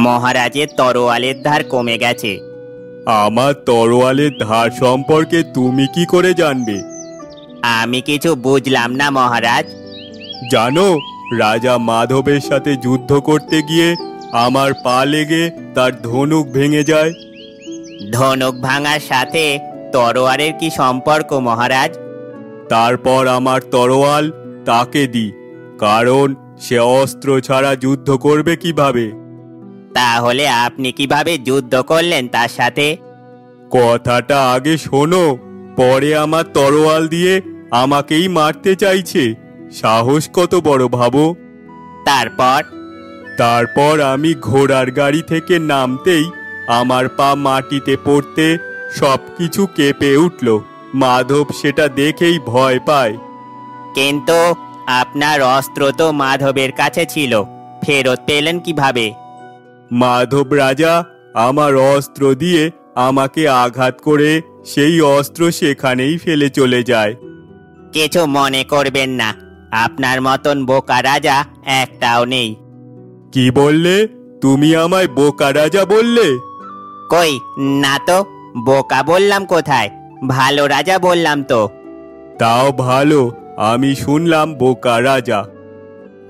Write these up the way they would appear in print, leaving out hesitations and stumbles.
মহারাজের তরোয়ালের ধার কমে গেছে। আমার তরোয়ালের ধার সম্পর্কে তুমি কি করে জানবে? আমি কিছু বুঝলাম না মহারাজ। জানো, রাজা মাধবের সাথে যুদ্ধ করতে গিয়ে আমার পা লেগে তার ধনুক ভেঙে যায়। ধনুক ভাঙার সাথে তরোয়ারের কি সম্পর্ক মহারাজ? তারপর আমার তরোয়াল তাকে দিই, কারণ সে অস্ত্র ছাড়া যুদ্ধ করবে কিভাবে। তাহলে আপনি কিভাবে যুদ্ধ করলেন তার সাথে? কথাটা আগে শোনো, পরে আমার তরোয়াল দিয়ে আমাকেই মারতে চাইছে। সাহস কত বড় ভাবো। তারপর আমি ঘোড়ার গাড়ি থেকে নামতেই আমার পা মাটিতে পড়তে সবকিছু কেঁপে উঠল। মাধব সেটা দেখেই ভয় পায়। কিন্তু আপনার অস্ত্র তো মাধবের কাছে ছিল, ফেরত পেলেন কিভাবে? মাধব রাজা আমার অস্ত্র দিয়ে আমাকে আঘাত করে সেই অস্ত্র সেখানেই ফেলে চলে যায়। কিছু মনে করবেন না, আপনার মতন বোকা রাজা একটাও নেই। কি বললে? তুমি আমায় বোকা রাজা বললে? কই না তো, বোকা বললাম কোথায়? ভালো রাজা বললাম তো। তাও ভালো, আমি শুনলাম বোকা রাজা।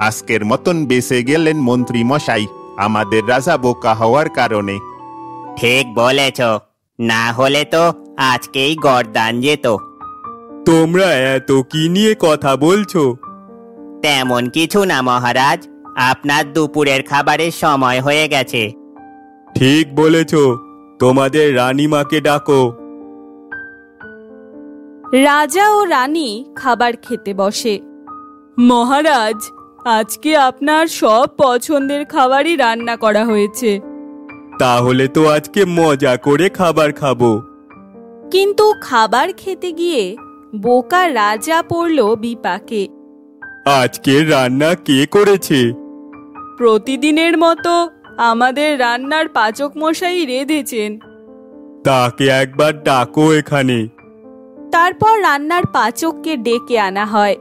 আজকের মতন বেঁচে গেলেন মন্ত্রী মশাই আমাদের রাজা বোকা হওয়ার কারণে। ঠিক বলেছ, না হলে তো আজকেই গর্দান যেত। তোমরা এত কি নিয়ে কথা বলছো? তেমন কিছু না মহারাজ, আপনার দুপুরের খাবারের সময় হয়ে গেছে। ঠিক বলেছ, তোমাদের রানীমাকে ডাকো। রাজা ও রানী খাবার খেতে বসে। মহারাজ, আজকে আপনার সব পছন্দের খাবারই রান্না করা হয়েছে। তাহলে তো আজকে মজা করে খাবার খাবো। কিন্তু খাবার খেতে গিয়ে বোকা রাজা পড়ল বিপাকে। আজকে রান্না কে করেছে? প্রতিদিনের মতো আমাদের রান্নার পাচক মশাই রেঁধেছেন। তাকে একবার ডাকো এখানে। তারপর রান্নার পাচককে ডেকে আনা হয়।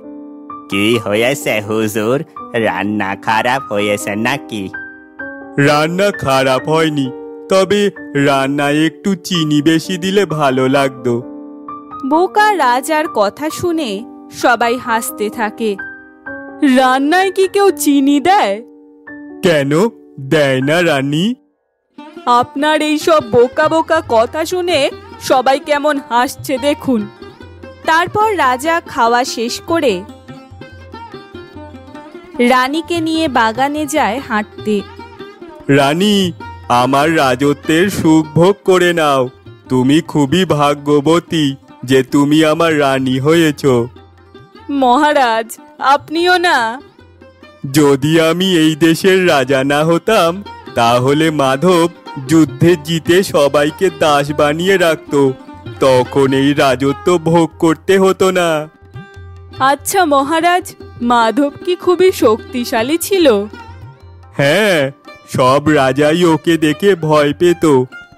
কি হয়েছে হুজুর, রান্না খারাপ হয়েছে নাকি? রান্না খারাপ হয়নি, তবে রান্নায় একটু চিনি বেশি দিলে ভালো লাগতো। বোকা রাজার কথা শুনে সবাই হাসতে থাকে। রান্নায় কি কেউ চিনি দেয়? কেন দেয় না রানী? আপনার এই সব বোকা বোকা কথা শুনে সবাই কেমন হাসছে দেখুন। তারপর রাজা খাওয়া শেষ করে রানীকে নিয়ে বাগানে যায় হাঁটতে। রানী, আমার রাজত্বের সুখ ভোগ করে নাও। তুমি খুবই ভাগ্যবতী যে তুমি আমার রানী হয়েছ। মহারাজ, আপনিও না। যদি আমি এই দেশের রাজা না হতাম, তাহলে মাধব যুদ্ধে জিতে সবাইকে দাস বানিয়ে রাখতো। তখন এই রাজত্ব ভোগ করতে হতো না। আচ্ছা মহারাজ, মাধব কি খুবই শক্তিশালী ছিল? হ্যাঁ, সব রাজাই ওকে দেখে ভয় পেত,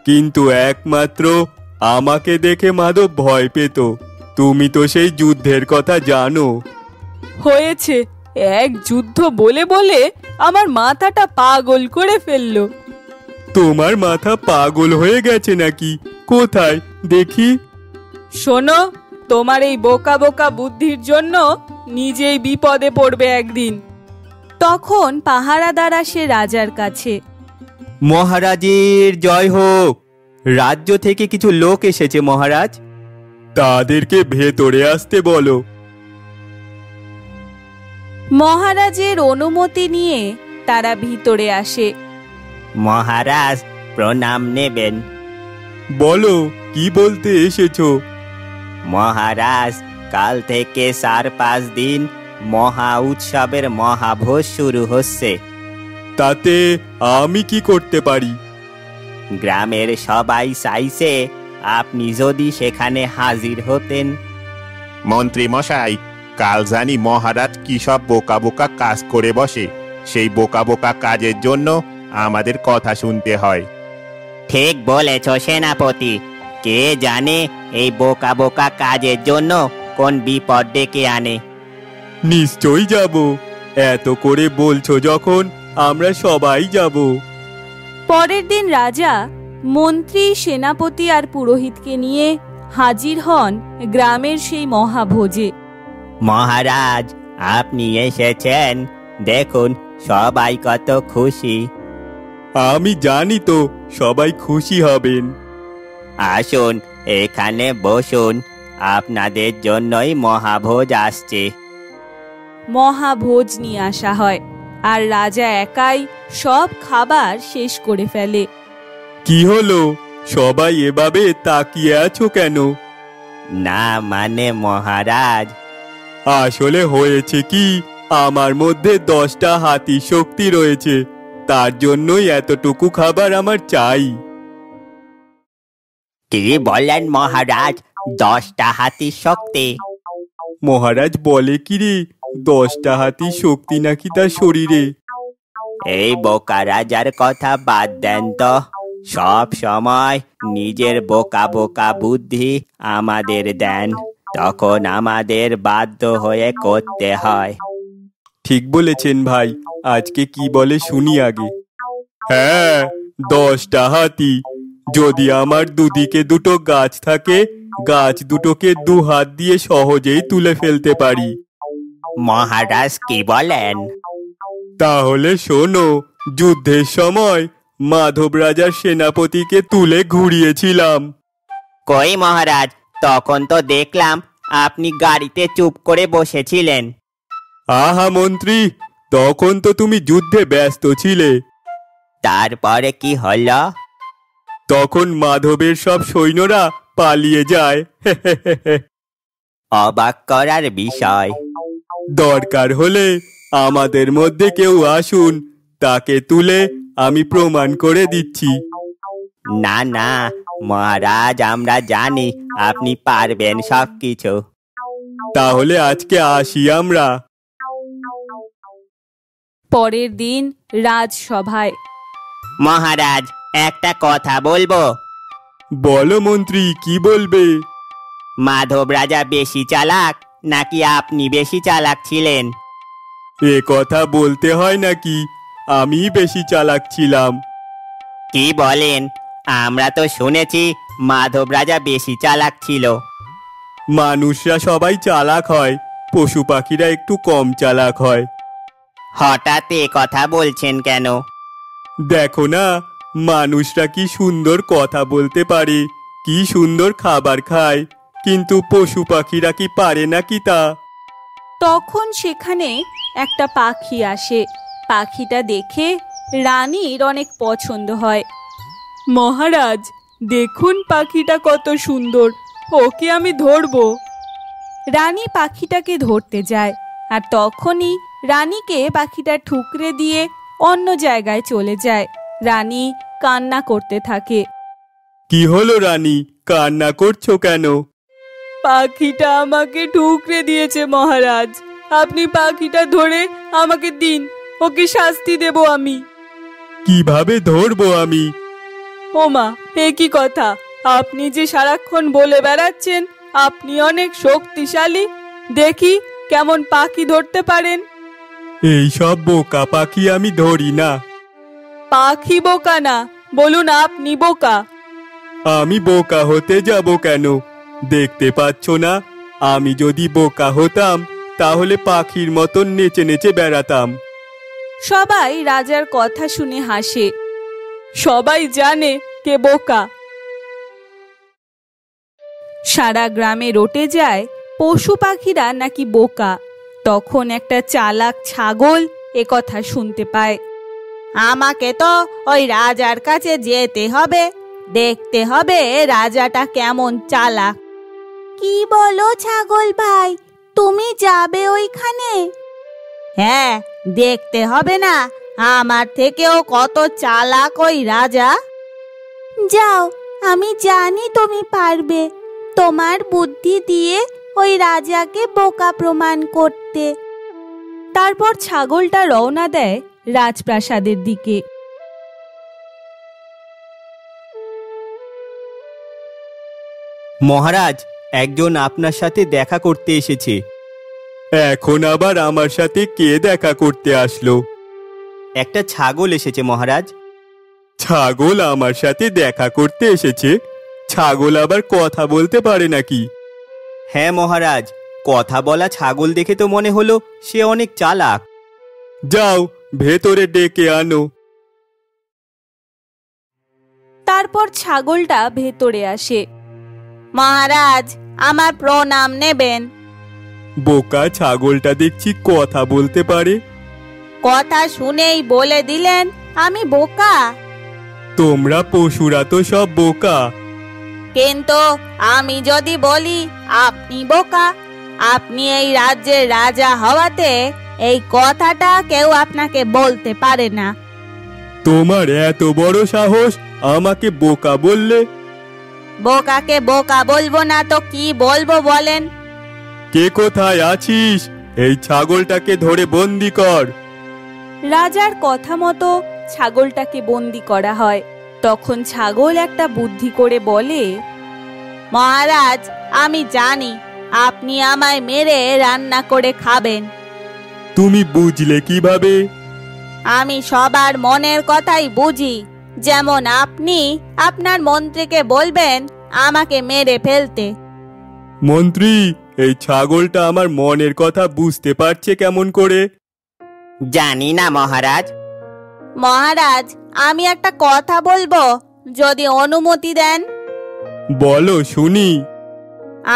কিন্তু একমাত্র আমাকে দেখে মাধব ভয় পেত। তুমি তো সেই যুদ্ধের কথা জানো। হয়েছে, এক যুদ্ধ বলে বলে আমার মাথাটা পাগল করে ফেললো। তোমার মাথা পাগল হয়ে গেছে নাকি? কোথায় দেখি? শোনো, তোমার এই বোকা বোকা বুদ্ধির জন্য নিজেই বিপদে পড়বে একদিন। তখন পাহারাদার আসে রাজার কাছে। মহারাজের জয় হোক। রাজ্য থেকে কিছু লোক এসেছে মহারাজ। তাদেরকে ভেতরে আসতে বলো। মহারাজের অনুমতি নিয়ে তারা ভিতরে আসে। মহারাজ, প্রণাম নেবেন। বলো, কি বলতে এসেছো? মহারাজ, কাল থেকে 4-5 দিন মহা উৎসবের মহাভোজ শুরু হচ্ছে। তাতে আমি কি করতে পারি? গ্রামের সবাই চাইছে আপনি যদি সেখানে হাজির হতেন। মন্ত্রী মশাই, কাল জানি মহারাজ কি সব বোকা বোকা কাজ করে বসে। সেই বোকা বোকা কাজের জন্য আমাদের কথা শুনতে হয়। ঠিক বলেছ সেনাপতি, কে জানে এই বোকা বোকা কাজের জন্য কোন বিপদ ডেকে আনে। নিশ্চয়ই যাব। এত করে বলছো যখন, আমরা সবাই যাব। পরের দিন রাজা মন্ত্রী, সেনাপতি আর পুরোহিতকে নিয়ে হাজির হন গ্রামের সেই মহাভোজে। মহারাজ, আপনি এসেছেন, দেখুন সবাই কত খুশি। আমি জানি তো সবাই খুশি হবেন। আসুন, এখানে বসুন, আপনাদের জন্যই মহাভোজ আসছে। মহাভোজ নিয়ে আসা হয় আর রাজা একাই সব খাবার শেষ করে ফেলে। কি হলো, সবাই এভাবে তাকিয়ে আছো কেন? না মানে মহারাজ, আসলে হয়েছে কি, আমার মধ্যে 10টা হাতি শক্তি রয়েছে, তার জন্যই এতটুকু খাবার আমার চাই। কি বলেন মহারাজ, 10টা হাতির শক্তি? মহারাজ বলে কি রে, 10টা হাতি শক্তি নাকি তার শরীরে? এই বোকা রাজার কথা বাদ দেন তো, সব সময় নিজের বোকা বোকা বুদ্ধি আমাদের দেন, তখন আমাদের বাধ্য হয়ে করতে হয়। ঠিক বলেছেন ভাই, আজকে কি বলে শুনি আগে। হ্যাঁ, 10টা হাতি। যদি আমার দুদিকে দুটো গাছ থাকে, গাছ দুটোকে 2 হাত দিয়ে সহজেই তুলে ফেলতে পারি। মহারাজ কি বলেন? তাহলে শোনো, যুদ্ধের সময় মাধব রাজার সেনাপতিকে তুলে ঘুরিয়েছিলাম। কই মহারাজ, তখন তো দেখলাম আপনি গাড়িতে চুপ করে বসেছিলেন। আহা মন্ত্রী, তখন তো তুমি যুদ্ধে ব্যস্ত ছিলে। তারপরে কি হলো? তখন মাধবের সব সৈন্যরা পালিয়ে যায়। অবাক করার বিষয়। দরকার হলে আমাদের মধ্যে কেউ আসুন, তাকে তুলে আমি প্রমাণ করে দিচ্ছি। না না মহারাজ, আমরা জানি আপনি পারবেন সবকিছু। তাহলে আজকে আসি আমরা। পরের দিন রাজসভায়। মহারাজ, একটা কথা বলবো। বলো মন্ত্রী, কি বলবে? মাধব রাজা বেশি চালাক নাকি আপনি বেশি চালাক ছিলেন? এ কথা বলতে হয় নাকি? আমি বেশি চালাক ছিলাম। কি বলেন? আমরা তো শুনেছি মাধব রাজা বেশি চালাক ছিল। মানুষরা সবাই চালাক হয়, পশু পাখিরা একটু কম চালাক হয়। হঠাৎ এ কথা বলছেন কেন? দেখো না, মানুষরা কি সুন্দর কথা বলতে পারে, কি সুন্দর খাবার খায়, কিন্তু পশু পাখিরা কি পারে নাকি তা? তখন সেখানে একটা পাখি আসে। পাখিটা দেখে রানীর অনেক পছন্দ হয়। মহারাজ, দেখুন পাখিটা কত সুন্দর, ওকে আমি ধরবো। রানী পাখিটাকে ধরতে যায় আর তখনই রানীকে পাখিটা ঠুকরে দিয়ে অন্য জায়গায় চলে যায়। রানী কান্না করতে থাকে। কি হলো রানী, কান্না করছো কেন? পাখিটা আমাকে ঠুকরে দিয়েছে মহারাজ, আপনি পাখিটা ধরে আমাকে দিন, ওকে শাস্তি দেব আমি। কিভাবে ধরবো আমি? ওমা, এ কি কথা! আপনি যে সারাক্ষণ বলে বেড়াচ্ছেন আপনি অনেক শক্তিশালী, দেখি কেমন পাখি ধরতে পারেন। এই সব বোকা পাখি আমি ধরি না। পাখি বোকা না, বলুন আপনি বোকা। আমি বোকা হতে যাব কেন? দেখতে পাচ্ছ না, আমি যদি বোকা হতাম তাহলে পাখির মতন নেচে নেচে বেড়াতাম। সবাই রাজার কথা শুনে হাসে। সবাই জানে কে বোকা। সারা গ্রামে রটে যায় পশু পাখিরা নাকি বোকা। তখন একটা চালাক ছাগল একথা শুনতে পায়। আমাকে তো ওই রাজার কাছে যেতে হবে, দেখতে হবে রাজাটা কেমন চালাক। কি বলো ছাগল ভাই, তুমি যাবে ওইখানে? হ্যাঁ, দেখতে হবে না আমার থেকেও কত চালাক ওই রাজা। যাও, আমি জানি তুমি পারবে, তোমার বুদ্ধি দিয়ে ওই রাজাকে বোকা প্রমাণ করতে। তারপর ছাগলটা রওনা দেয় রাজপ্রাসাদের দিকে। মহারাজ, একজন আপনার সাথে দেখা করতে এসেছে। এখন আবার আমার সাথে কে দেখা করতে আসলো? একটা ছাগল এসেছে মহারাজ। ছাগল আমার সাথে দেখা করতে এসেছে? ছাগল আবার কথা বলতে পারে নাকি? হ্যাঁ মহারাজ, কথা বলা ছাগল দেখে তো মনে হলো সে অনেক চালাক। যাও, ভেতরে ডেকে আনো। তারপর ছাগলটা ভেতরে আসে। মহারাজ, আমার প্রণাম নেবেন। বোকা ছাগলটা দেখছি কথা বলতে পারে। কথা শুনেই বলে দিলেন আমি বোকা? তোমরা পশুরা তো সব বোকা। কিন্তু আমি যদি বলি আপনি বোকা, আপনি এই রাজ্যের রাজা হওয়াতে এই কথাটা কেউ আপনাকে বলতে পারে না। তোমার এত বড় সাহস আমাকে বোকা বললে? বোকাকে বোকা বলবো না তো কি বলবো বলেন? কে কোথায় আছিস? এই ছাগলটাকে ধরে বন্দি কর। রাজার কথা মতো ছাগলটাকে বন্দি করা হয়। তখন ছাগল একটা বুদ্ধি করে বলে, মহারাজ, আমি জানি আপনি আমায় মেরে রান্না করে খাবেন। তুমি বুঝলে কিভাবে? আমি সবার মনের কথাই বুঝি। যেমন আপনি আপনার মন্ত্রীকে বলবেন আমাকে মেরে ফেলতে। মন্ত্রী, এই ছাগলটা আমার মনের কথা বুঝতে পারছে কেমন করে? জানি না মহারাজ। মহারাজ, আমি একটা কথা বলবো, যদি অনুমতি দেন। বলো শুনি।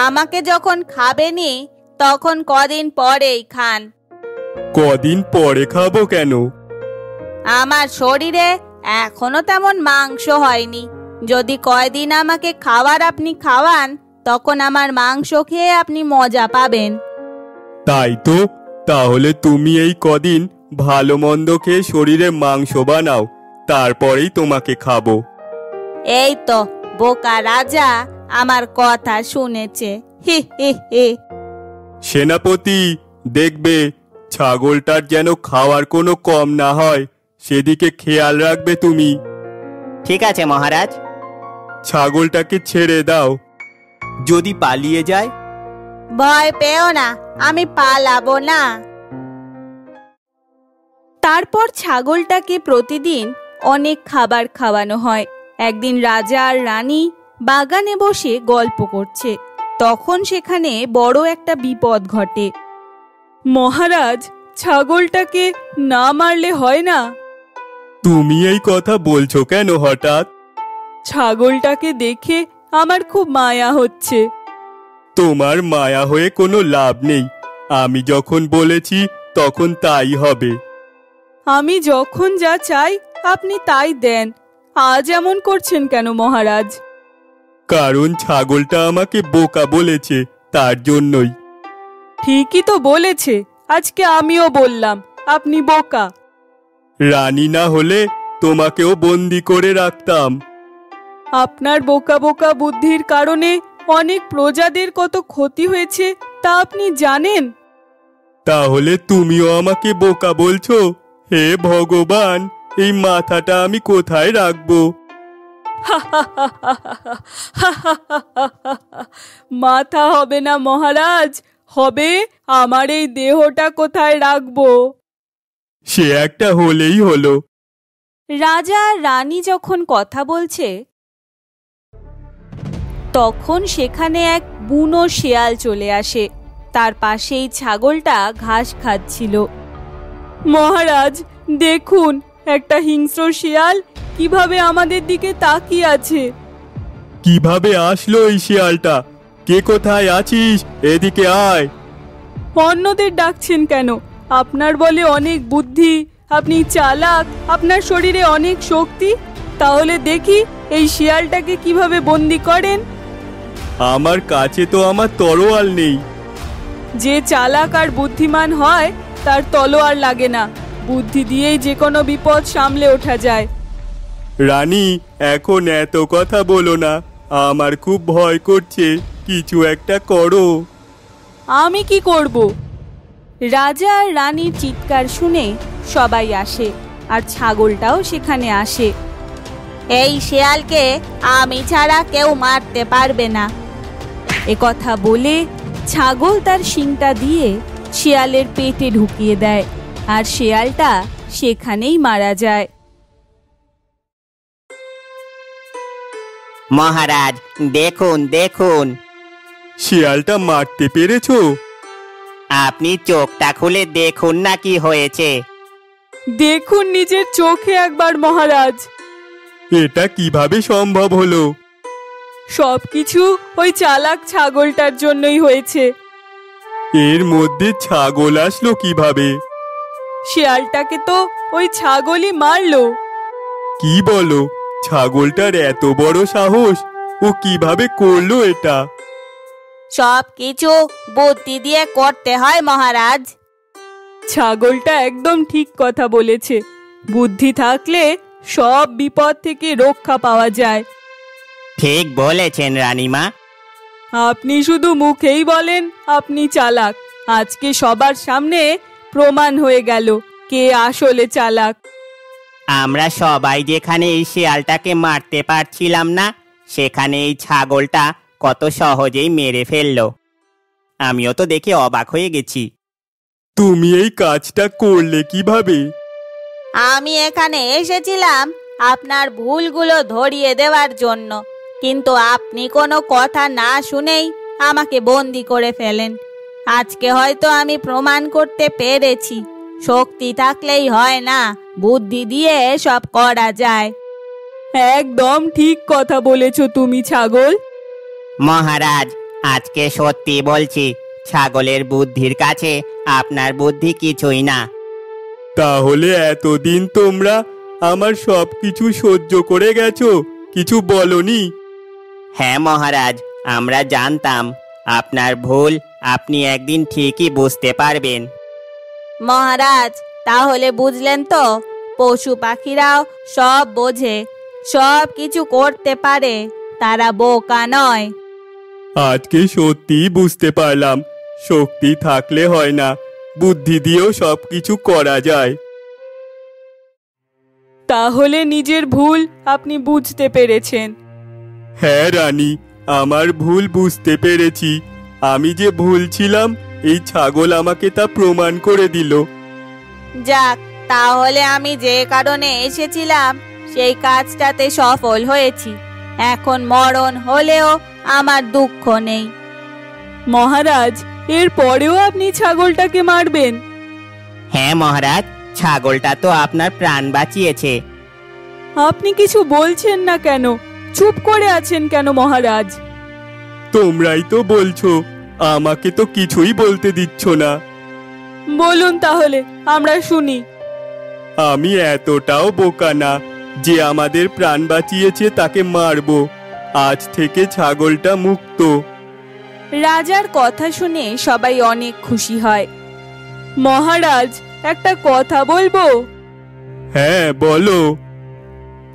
আমাকে যখন খাবেনি তখন কদিন পরেই খান। কদিন পরে খাবো কেন? আমার শরীরে এখনো তেমন মাংস হয়নি। যদি কয়দিন আমাকে খাবার আপনি খাওয়ান, তখন আমার মাংস খেয়ে আপনি মজা পাবেন। তাই তো, তাহলে তুমি এই কদিন ভালো মন্দ খেয়ে শরীরে মাংস বানাও, তারপরেই তোমাকে খাবো। এই তো বোকা রাজা আমার কথা শুনেছে। হি হি হি। সেনাপতি, দেখবে ছাগলটার যেন খাওয়ার কোনো কম না হয়, সেদিকে খেয়াল রাখবে তুমি। ঠিক আছে মহারাজ। ছাগলটাকে ছেড়ে দাও। যদি পালিয়ে যায়? ভয় পেও না, আমি পালাবো না। তারপর ছাগলটাকে প্রতিদিন অনেক খাবার খাওয়ানো হয়। একদিন রাজা আর রানী বাগানে বসে গল্প করছে। তখন সেখানে বড় একটা বিপদ ঘটে। মহারাজ, ছাগলটাকে না মারলে হয় না? তুমি এই কথা বলছো কেন হঠাৎ? ছাগলটাকে দেখে আমার খুব মায়া হচ্ছে। তোমার মায়া হয়ে কোনো লাভ নেই। আমি যখন বলেছি তখন তাই হবে। আমি যখন যা চাই আপনি তাই দেন। আজ এমন করছেন কেন মহারাজ? কারণ ছাগলটা আমাকে বোকা বলেছে, তার জন্যই। ঠিকই তো বলেছে, আজকে আমিও বললাম আপনি বোকা। রানী না হলে তোমাকেও বন্দি করে রাখতাম। আপনার বোকা বোকা বুদ্ধির কারণে অনেক প্রজাদের কত ক্ষতি হয়েছে তা আপনি জানেন? তাহলে তুমিও আমাকে বোকা বলছো? হে ভগবান, এই মাথাটা আমি কোথায় রাখবো? মাথা হবে না মহারাজ, হবে আমার এই দেহটা কোথায় রাখবো। সে একটা হলেই হলো। রাজা আর রানী যখন কথা বলছে, তখন সেখানে এক বুনো শেয়াল চলে আসে। তার পাশেই ছাগলটা ঘাস খাচ্ছিল। মহারাজ, দেখুন একটা হিংস্র শিয়াল কিভাবে আমাদের দিকে তাকিয়ে আছে। কিভাবে আসলো এই শিয়ালটা? কে কোথায় আছিস? এদিকে আয়। অন্যদের ডাকছেন কেন? আপনার বলে অনেক বুদ্ধি, আপনি চালাক, আপনার শরীরে অনেক শক্তি। তাহলে দেখি এই শিয়ালটাকে কিভাবে বন্দি করেন। আমার কাছে তো আমার তরোয়াল নেই। যে চালাক আর বুদ্ধিমান হয় তার তলোয়ার লাগে না, বুদ্ধি দিয়েই যে কোনো বিপদ সামলে ওঠা যায়। রানী, এখন এত কথা বলো না, আমার খুব ভয় করছে। কিছু একটা করো। আমি কি করব? রাজা আর রানীর চিৎকার শুনে সবাই আসে, আর ছাগলটাও সেখানে আসে। এই শেয়ালকে আমি ছাড়া কেউ মারতে পারবে না। এ কথা বলে ছাগল তার শিংটা দিয়ে শিয়ালের পেটে ঢুকিয়ে দেয়, আর শিয়ালটা সেখানেই মারা যায়। মহারাজ দেখুন দেখুন, শিয়ালটা মারতে পেরেছো? আপনি চোখটা খুলে দেখুন না কি হয়েছে। দেখুন নিজের চোখে একবার মহারাজ। এটা কিভাবে সম্ভব হলো? সবকিছু ওই চালাক ছাগলটার জন্যই হয়েছে। এর মধ্যে ছাগল আসলো কিভাবে? শিয়ালটাকে তো ওই ছাগলই মারলো। কি বলো? ছাগলটার এত বড় সাহস! ও কিভাবে করলো এটা? সব কিছু বুদ্ধি দিয়ে করতে হয় মহারাজ। ছাগলটা একদম ঠিক কথা বলেছে। বুদ্ধি থাকলে সব বিপদ থেকে রক্ষা পাওয়া যায়। ঠিক বলেছেন রানীমা। আপনি শুধু মুখেই বলেন আপনি চালাক, আজকে সবার সামনে প্রমাণ হয়ে গেল কে আসলে চালাক। আমরা সবাই যেখানে এই শিয়ালটাকে মারতে পারছিলাম না, সেখানে এই ছাগলটা কত সহজেই মেরে ফেললো। আমিও তো দেখে অবাক হয়ে গেছি। তুমি এই কাজটা করলে কিভাবে? আমি এখানে এসেছিলাম আপনার ভুলগুলো ধরিয়ে দেওয়ার জন্য, কিন্তু আপনি কোনো কথা না শুনেই আমাকে বন্দি করে ফেলেন। আজকে হয়তো আমি প্রমাণ করতে পেরেছি শক্তি থাকলেই হয় না, বুদ্ধি দিয়ে সব করা যায়। একদম ঠিক কথা বলেছো তুমি ছাগল। মহারাজ আজকে সত্যি বলছি, ছাগলের বুদ্ধির কাছে আপনার বুদ্ধি কিছুই না। তাহলে এতদিন তোমরা আমার সবকিছু সহ্য করে গেছো, কিছু বলনি? হ্যাঁ মহারাজ, আমরা জানতাম আপনার ভুল আপনি একদিন ঠিকই বুঝতে পারবেন। মহারাজ তাহলে বুঝলেন তো, পশু পাখিরাও সব বোঝে, সব কিছু করতে পারে, তারা বোকা নয়। আজকে সত্যি বুঝতে পারলাম, শক্তি থাকলে হয় না, বুদ্ধি দিয়েও সবকিছু করা যায়। তাহলে নিজের ভুল আপনি বুঝতে পেরেছেন। হ্যাঁ রানী, আমার ভুল বুঝতে পেরেছি। আমি যে ভুল ছিলাম, এই ছাগল আমাকে তা প্রমাণ করে দিল। যাক, তাহলে আমি যে কারণে এসেছিলাম সেই কাজটাতে সফল হয়েছি। এখন মরণ হলেও আমার দুঃখ নেই। মহারাজ, এর পরেও আপনি ছাগলটাকে মারবেন? হ্যাঁ মহারাজ, ছাগলটা তো আপনার প্রাণ বাঁচিয়েছে। আপনি কিছু বলছেন না কেন? চুপ করে আছেন কেন মহারাজ? তোমরাই তো বলছো, আমাকে তো কিছুই বলতে দিচ্ছ না। বলুন তাহলে, আমরা শুনি। আমি এতটাও বোকা না যে আমাদের প্রাণ বাঁচিয়েছে তাকে মারবো। আজ থেকে ছাগলটা মুক্ত। রাজার কথা শুনে সবাই অনেক খুশি হয়। মহারাজ, একটা কথা বলবো? হ্যাঁ বলো।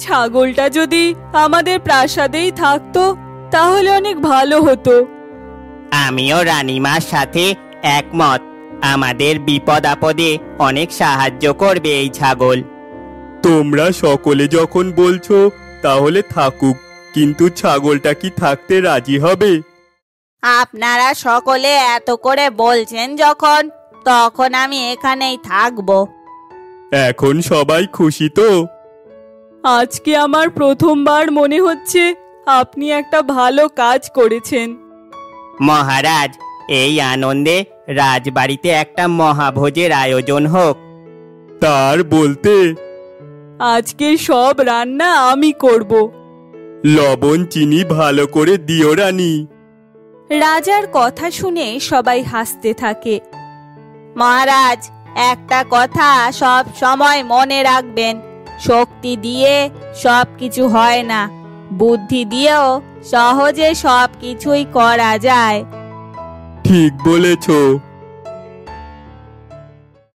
ছাগলটা যদি আমাদের প্রাসাদেই থাকতো তাহলে অনেক ভালো হতো। আমিও রানীমার সাথে একমত। আমাদের বিপদ আপদে অনেক সাহায্য করবে এই ছাগল। তোমরা সকলে যখন বলছো তাহলে থাকুক, কিন্তু ছাগলটা কি থাকতে রাজি হবে? আপনারা সকলে এত করে বলছেন যখন, তখন আমি এখানেই থাকবো। এখন সবাই খুশি তো? আজকে আমার প্রথমবার মনে হচ্ছে আপনি একটা ভালো কাজ করেছেন। মহারাজ, এই আনন্দে রাজবাড়িতে একটা মহাভোজের আয়োজন হোক। তার বলতে? আজকে সব রান্না আমি করব। লবণ চিনি ভালো করে দিও রানী। রাজার কথা শুনে সবাই হাসতে থাকে। মহারাজ, একটা কথা সব সময় মনে রাখবেন, শক্তি দিয়ে সব কিছু হয় না, বুদ্ধি দিয়েও সহজে সব কিছুই করা যায়। ঠিক বলেছো।